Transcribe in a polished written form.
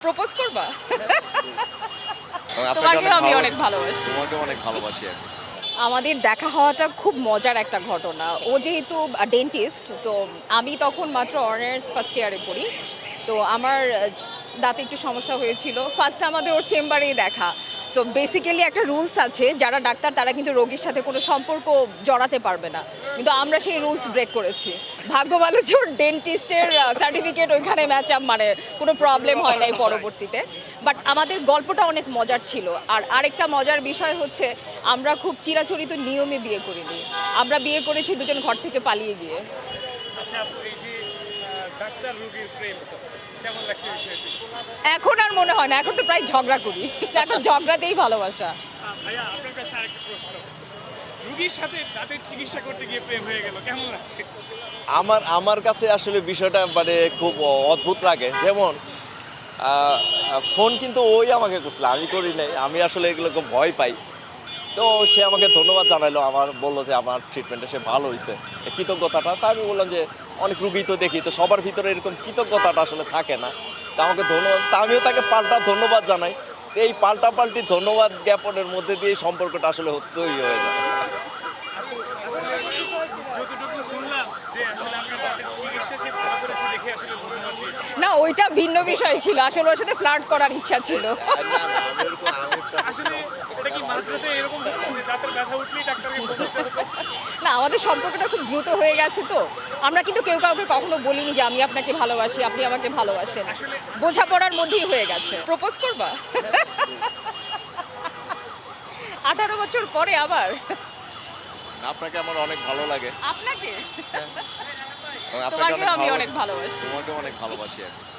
Propose করবা? আপনাকে তোমাকেও আমি ভালো অনেক ভালোবাসি। তোমাকে অনেক ভালোবাসি আমি। আমাদের দেখা হওয়াটা খুব মজার একটা ঘটনা। ও যেহেতু ডেন্টিস্ট, তো আমি তখন মাত্র অনার্স ফার্স্ট ইয়ারে পড়ি। তো আমার দাঁতে একটু সমস্যা হয়েছিল। ফার্স্ট আমাদের ওর চেম্বারেই দেখা। সো বেসিক্যালি একটা রুলস আছে, যারা ডাক্তার তারা কিন্তু রোগীর সাথে কোনো সম্পর্ক জড়াতে পারবে না। কিন্তু আমরা সেই রুলস ব্রেক করেছি। ভাগ্য ভালো যে ওর ডেন্টিস্টের সার্টিফিকেট ওইখানে ম্যাচ আপ, মানে কোনো প্রবলেম হয় নাই পরবর্তীতে। বাট আমাদের গল্পটা অনেক মজার ছিল। আর আরেকটা মজার বিষয় হচ্ছে, আমরা খুব চিরাচরিত নিয়মে বিয়ে করিনি। আমরা বিয়ে করেছি দুজন ঘর থেকে পালিয়ে গিয়ে। আচ্ছা আপু, এই যে ডাক্তার রোগীর প্রেম কেমন লাগছে বিষয়টি? এখন আর মনে হয় না, এখন তো প্রায় ঝগড়া করি। এখন ঝগড়াতেই ভালোবাসা। ভাইয়া আপনার কাছে আরেকটা প্রশ্ন, রোগীর সাথে দাঁতের চিকিৎসা করতে গিয়ে প্রেম হয়ে গেল, কেমন লাগছে? আমার কাছে আসলে বিষয়টা মানে খুব অদ্ভুত লাগে। যেমন ফোন কিন্তু ওই আমাকে করছিল, আমি করি নাই। আমি আসলে এগুলোকে ভয় পাই। তো সে আমাকে ধন্যবাদ জানাইলো, আমার বললো যে আমার ট্রিটমেন্টে সে ভালো হয়েছে, এই কৃতজ্ঞতাটা। তা আমি বললাম যে অনেক রুগী তো দেখি, তো সবার ভিতরে এরকম কৃতজ্ঞতাটা আসলে থাকে না। তা আমাকে ধন্যবাদ, তা আমিও তাকে পাল্টা ধন্যবাদ জানাই। তো এই পাল্টাপাল্টি ধন্যবাদ জ্ঞাপনের মধ্যে দিয়ে সম্পর্কটা আসলে তৈরি হয়ে যায়। আপু আসলে যতটুকু শুনলাম যে আসলে আপনার দাঁতের চিকিৎসা সে ভালো করেছে দেখে আসলে ধন্যবাদ দিয়েছি। না, ওইটা ভিন্ন বিষয় ছিল। আসলে ওর সাথে ফ্লার্ট করার ইচ্ছা ছিল। আসলে এটা কি মাঝরাতে এরকম হতো যে দাঁতের ব্যথা উঠলেই ডাক্তারকে ফোন দিতে হতো? না, আমাদের সম্পর্কটা খুব দ্রুত হয়ে গেছে। তো আমরা কিন্তু কেউ কাউকে কখনো বলিনি যে আমি আপনাকে ভালোবাসি, আপনি আমাকে ভালোবাসেন। বোঝাপড়ার মধ্যেই হয়ে গেছে। প্রপোজ করবা? 18 বছর পরে আবার? আপনাকে আমার অনেক ভালো লাগে। আপনাকে? আপনাকে তোমাকেও আমি ভালো- অনেক ভালোবাসি। তোমাকে অনেক ভালোবাসি আমি।